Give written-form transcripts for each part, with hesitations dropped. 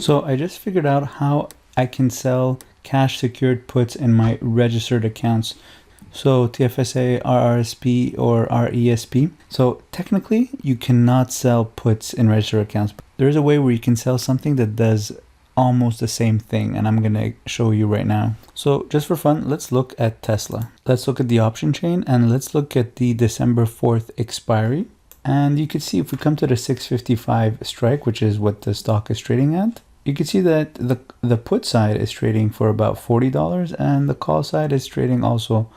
So I just figured out how I can sell cash secured puts in my registered accounts. So TFSA, rrsp, or resp. So technically you cannot sell puts in registered accounts. There's a way where you can sell something that does almost the same thing, and I'm going to show you right now. So just for fun, let's look at Tesla. Let's look at the option chain and let's look at the December 4th expiry. And you can see if we come to the 655 strike, which is what the stock is trading at, you can see that the put side is trading for about $40 and the call side is trading also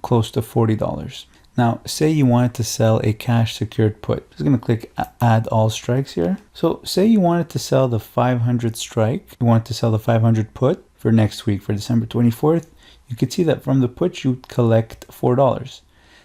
close to $40. Now, say you wanted to sell a cash secured put. Just going to click add all strikes here. So say you wanted to sell the 500 strike, you wanted to sell the 500 put for next week, for December 24th. You could see that from the put, you collect $4.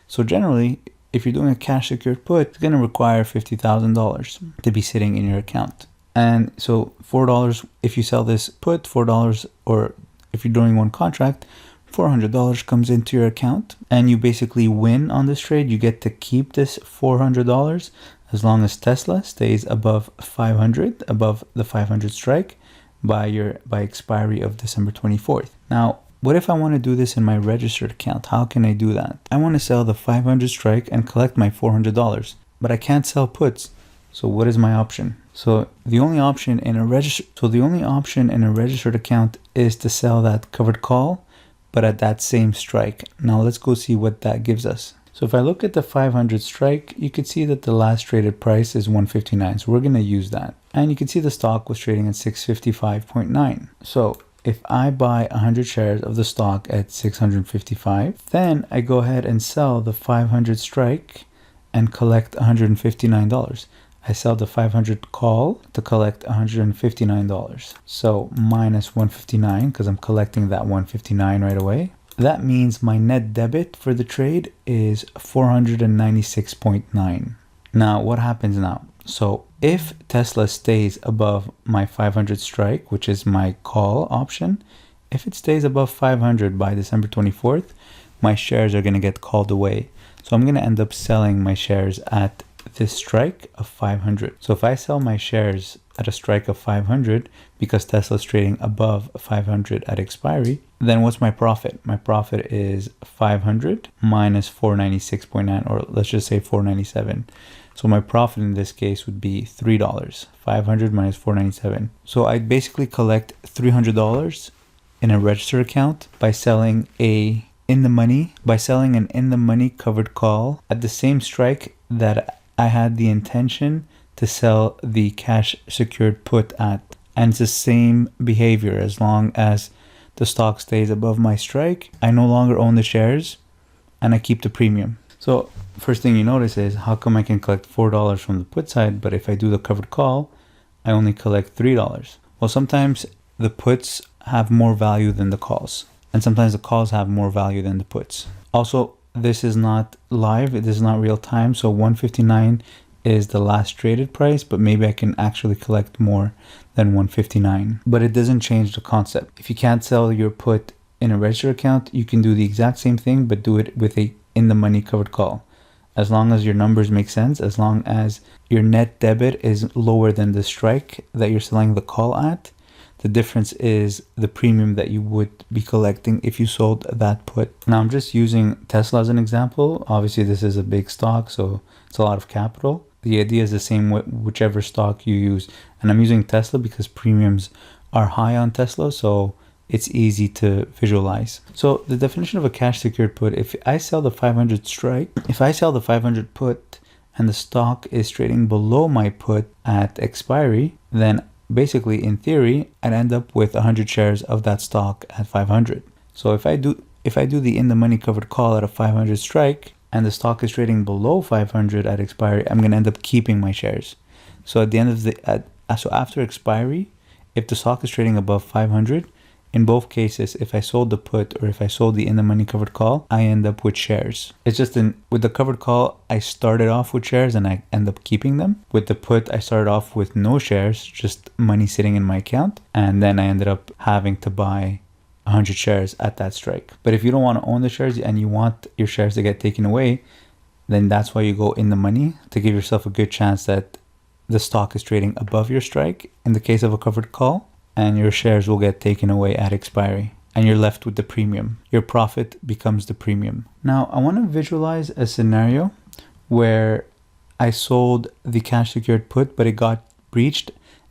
So generally, if you're doing a cash secured put, it's going to require $50,000 to be sitting in your account. And so $4, if you sell this put, $4, or if you're doing one contract, $400 comes into your account and you basically win on this trade. You get to keep this $400 as long as Tesla stays above 500, above the 500 strike by expiry of December 24th. Now, what if I want to do this in my registered account? How can I do that? I want to sell the 500 strike and collect my $400, but I can't sell puts. So what is my option? So the only option in a registered account is to sell that covered call, but at that same strike. Now let's go see what that gives us. So if I look at the 500 strike, you can see that the last traded price is 159. So we're going to use that. And you can see the stock was trading at 655.9. So if I buy 100 shares of the stock at 655, then I go ahead and sell the 500 strike and collect $159. I sell the 500 call to collect $159. So minus 159, because I'm collecting that 159 right away. That means my net debit for the trade is 496.9. Now, what happens now? So if Tesla stays above my 500 strike, which is my call option, if it stays above 500 by December 24th, my shares are going to get called away. So I'm going to end up selling my shares at this strike of 500. So if I sell my shares at a strike of 500 because Tesla's trading above 500 at expiry, then what's my profit? My profit is 500 minus 496.9, or let's just say 497. So my profit in this case would be $3. 500 minus 497. So I basically collect $300 in a registered account by selling an in the money covered call at the same strike that I had the intention to sell the cash secured put at. And it's the same behavior. As long as the stock stays above my strike, I no longer own the shares and I keep the premium. So first thing you notice is, how come I can collect $4 from the put side, but if I do the covered call, I only collect $3? Well, sometimes the puts have more value than the calls, and sometimes the calls have more value than the puts. Also, this is not live, it is not real time, so 159 is the last traded price, but maybe I can actually collect more than 159. But it doesn't change the concept. If you can't sell your put in a registered account, you can do the exact same thing, but do it with a in the money covered call. As long as your numbers make sense, as long as your net debit is lower than the strike that you're selling the call at, the difference is the premium that you would be collecting if you sold that put. Now I'm just using Tesla as an example. Obviously this is a big stock, so it's a lot of capital. The idea is the same with whichever stock you use. And I'm using Tesla because premiums are high on Tesla, so it's easy to visualize. So the definition of a cash secured put, if I sell the 500 strike, if I sell the 500 put and the stock is trading below my put at expiry, then basically in theory, I'd end up with 100 shares of that stock at 500. So if I do the in the money covered call at a 500 strike and the stock is trading below 500 at expiry, I'm going to end up keeping my shares. So at the end of so after expiry, if the stock is trading above 500, in both cases, if I sold the put or if I sold the in the money covered call, I end up with shares. It's just with the covered call, I started off with shares and I end up keeping them. With the put, I started off with no shares, just money sitting in my account. And then I ended up having to buy 100 shares at that strike. But if you don't want to own the shares and you want your shares to get taken away, then that's why you go in the money, to give yourself a good chance that the stock is trading above your strike in the case of a covered call, and your shares will get taken away at expiry. And you're left with the premium. Your profit becomes the premium. Now, I want to visualize a scenario where I sold the cash secured put, but it got breached,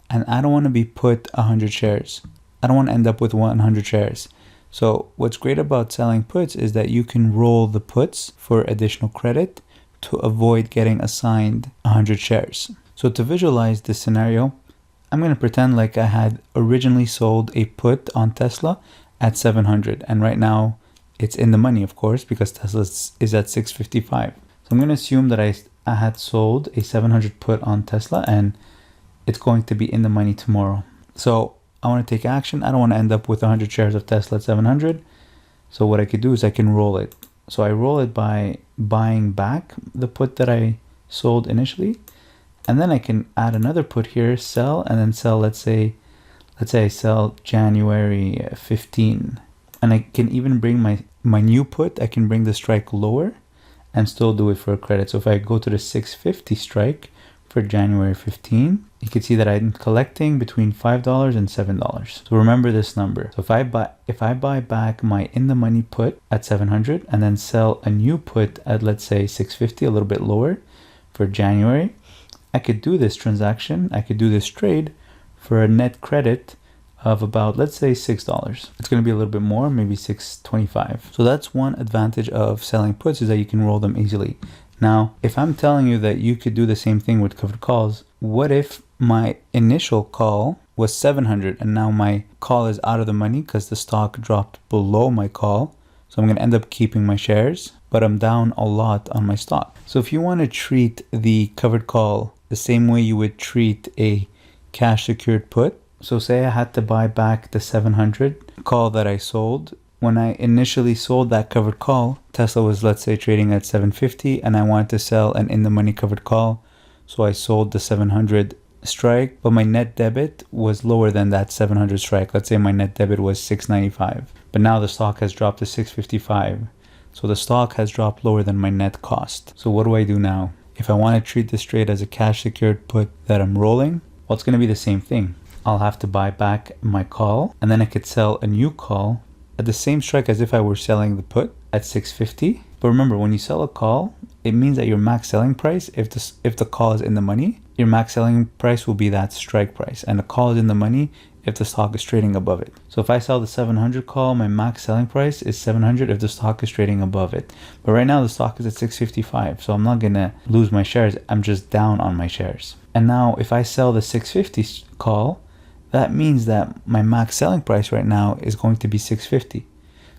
and I don't want to be put 100 shares. I don't want to end up with 100 shares. So what's great about selling puts is that you can roll the puts for additional credit to avoid getting assigned 100 shares. So to visualize this scenario, I'm going to pretend like I had originally sold a put on Tesla at 700, and right now it's in the money, of course, because Tesla is at 655. So I'm going to assume that I had sold a 700 put on Tesla, and it's going to be in the money tomorrow. So I want to take action. I don't want to end up with 100 shares of Tesla at 700. So what I could do is I can roll it. So I roll it by buying back the put that I sold initially, and then I can add another put here, sell, and then sell, let's say I sell January 15, and I can even bring my new put, I can bring the strike lower and still do it for a credit. So if I go to the 650 strike for January 15, you can see that I'm collecting between $5 and $7. So remember this number. So if I buy back my in the money put at 700 and then sell a new put at, let's say, 650, a little bit lower for January, I could do this transaction, I could do this trade for a net credit of about, let's say, $6. It's going to be a little bit more, maybe $6.25. So that's one advantage of selling puts, is that you can roll them easily. Now, if I'm telling you that you could do the same thing with covered calls, what if my initial call was 700 and now my call is out of the money because the stock dropped below my call? So I'm going to end up keeping my shares, but I'm down a lot on my stock. So if you want to treat the covered call the same way you would treat a cash secured put, so say I had to buy back the 700 call that I sold. When I initially sold that covered call, Tesla was, let's say, trading at 750, and I wanted to sell an in the money covered call. So I sold the 700 strike, but my net debit was lower than that 700 strike. Let's say my net debit was 695, but now the stock has dropped to 655. So the stock has dropped lower than my net cost. So what do I do now? If I want to treat this trade as a cash secured put that I'm rolling, well, it's going to be the same thing. I'll have to buy back my call, and then I could sell a new call at the same strike as if I were selling the put at 650. But remember, when you sell a call, it means that your max selling price, if the call is in the money, your max selling price will be that strike price, and the call is in the money if the stock is trading above it. So if I sell the 700 call, my max selling price is 700 if the stock is trading above it. But right now the stock is at 655, so I'm not gonna lose my shares. I'm just down on my shares. And now if I sell the 650 call, that means that my max selling price right now is going to be 650.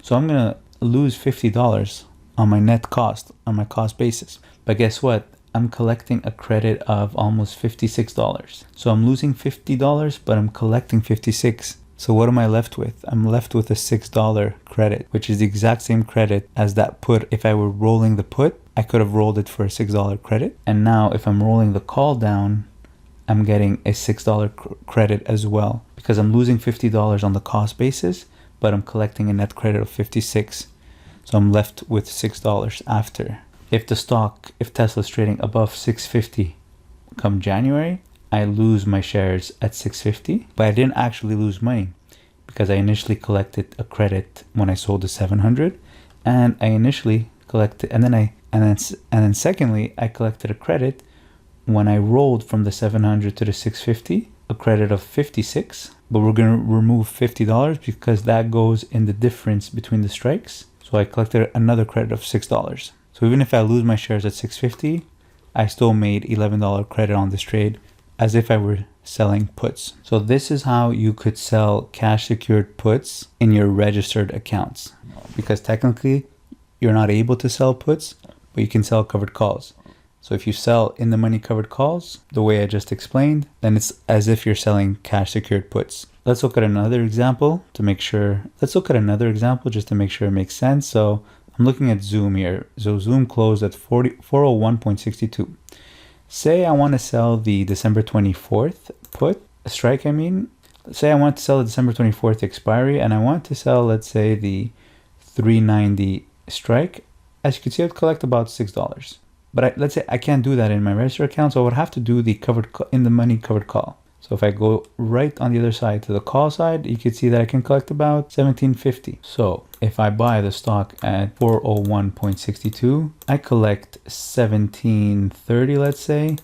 So I'm gonna lose $50 on my net cost, on my cost basis. But guess what? I'm collecting a credit of almost $56. So I'm losing $50, but I'm collecting $56. So what am I left with? I'm left with a $6 credit, which is the exact same credit as that put. If I were rolling the put, I could have rolled it for a $6 credit. And now if I'm rolling the call down, I'm getting a $6 credit as well, because I'm losing $50 on the cost basis, but I'm collecting a net credit of $56. So I'm left with $6 after. If Tesla is trading above 650 come January, I lose my shares at 650, but I didn't actually lose money because I initially collected a credit when I sold the 700, and I initially collected, and then secondly, I collected a credit when I rolled from the 700 to the 650, a credit of 56, but we're going to remove $50 because that goes in the difference between the strikes. So I collected another credit of $6. So even if I lose my shares at 650, I still made $11 credit on this trade as if I were selling puts. So this is how you could sell cash secured puts in your registered accounts, because technically you're not able to sell puts, but you can sell covered calls. So if you sell in the money covered calls, the way I just explained, then it's as if you're selling cash secured puts. Let's look at another example just to make sure it makes sense. So I'm looking at Zoom here. So Zoom closed at 401.62. Say I want to sell the December 24th put, strike I mean. Say I want to sell the December 24th expiry, and I want to sell, let's say, the 390 strike. As you can see, I'd collect about $6. But let's say I can't do that in my register account, so I would have to do the in the money covered call. So if I go right on the other side to the call side, you can see that I can collect about $17.50. So if I buy the stock at 401.62, I collect $17.30, let's say,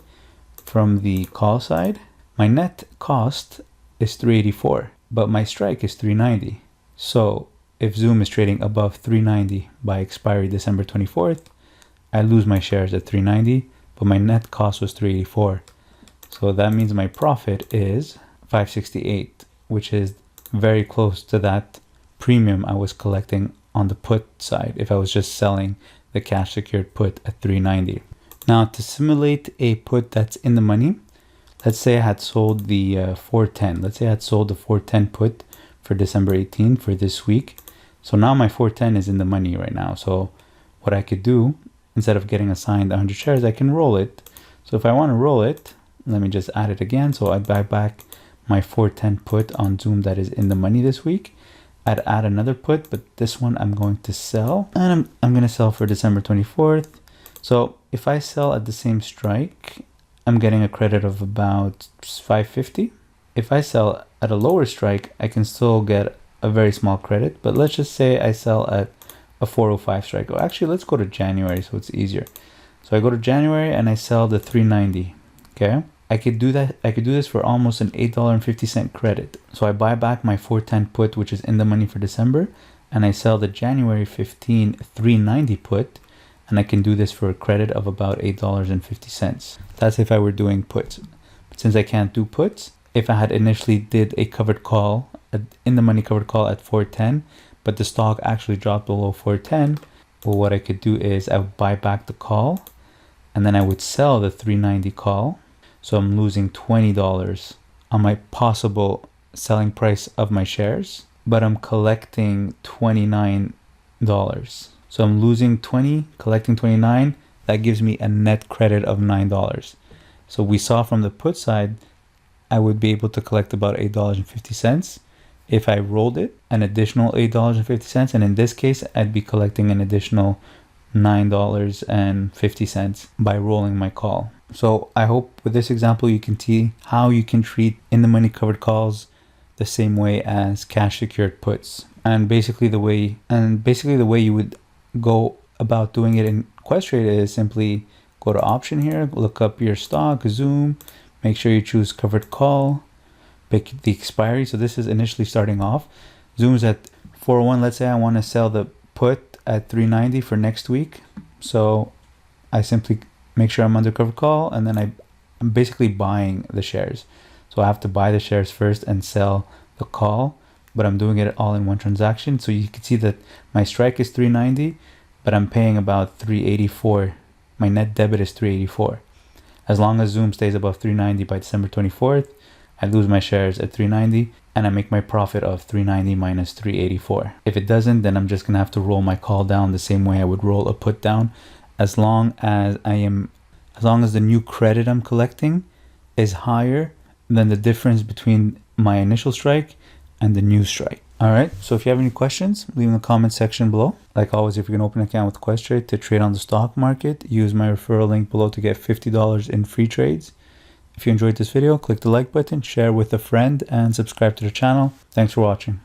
from the call side. My net cost is $384, but my strike is $390. So if Zoom is trading above $390 by expiry December 24th, I lose my shares at $390, but my net cost was $384. So that means my profit is $568, which is very close to that premium I was collecting on the put side if I was just selling the cash secured put at $390. Now to simulate a put that's in the money, let's say I had sold the 410. Let's say I had sold the 410 put for December 18 for this week. So now my 410 is in the money right now. So what I could do, instead of getting assigned 100 shares, I can roll it. So if I want to roll it, let me just add it again. So I buy back my 410 put on Zoom that is in the money this week. I'd add another put, but this one I'm going to sell. And I'm going to sell for December 24th. So if I sell at the same strike, I'm getting a credit of about $550. If I sell at a lower strike, I can still get a very small credit. But let's just say I sell at a 405 strike. Or actually, let's go to January so it's easier. So I go to January and I sell the 390. Okay. I could do that. I could do this for almost an $8.50 credit. So I buy back my 410 put, which is in the money for December, and I sell the January 15 390 put, and I can do this for a credit of about $8.50. That's if I were doing puts. But since I can't do puts, if I had initially did a covered call, in the money covered call at 410, but the stock actually dropped below 410, well, what I could do is I would buy back the call, and then I would sell the 390 call. So I'm losing $20 on my possible selling price of my shares, but I'm collecting $29. So I'm losing 20, collecting 29. That gives me a net credit of $9. So we saw from the put side, I would be able to collect about $8.50. If I rolled it, an additional $8.50. And in this case, I'd be collecting an additional $9.50 by rolling my call. So I hope with this example you can see how you can treat in the money covered calls the same way as cash secured puts. And basically the way you would go about doing it in Questrade is simply go to option here, look up your stock, Zoom, make sure you choose covered call, pick the expiry. So this is initially starting off. Zoom's at 401. Let's say I want to sell the put at 390 for next week. So I simply make sure I'm under covered call, and then I'm basically buying the shares. So I have to buy the shares first and sell the call, but I'm doing it all in one transaction. So you can see that my strike is 390, but I'm paying about 384. My net debit is 384. As long as Zoom stays above 390 by December 24th, I lose my shares at 390 and I make my profit of 390 minus 384. If it doesn't, then I'm just gonna have to roll my call down the same way I would roll a put down, as long as the new credit I'm collecting is higher than the difference between my initial strike and the new strike. All right. So if you have any questions, leave in the comment section below. Like always, if you can open an account with Questrade to trade on the stock market, use my referral link below to get $50 in free trades. If you enjoyed this video, click the like button, share with a friend, and subscribe to the channel. Thanks for watching.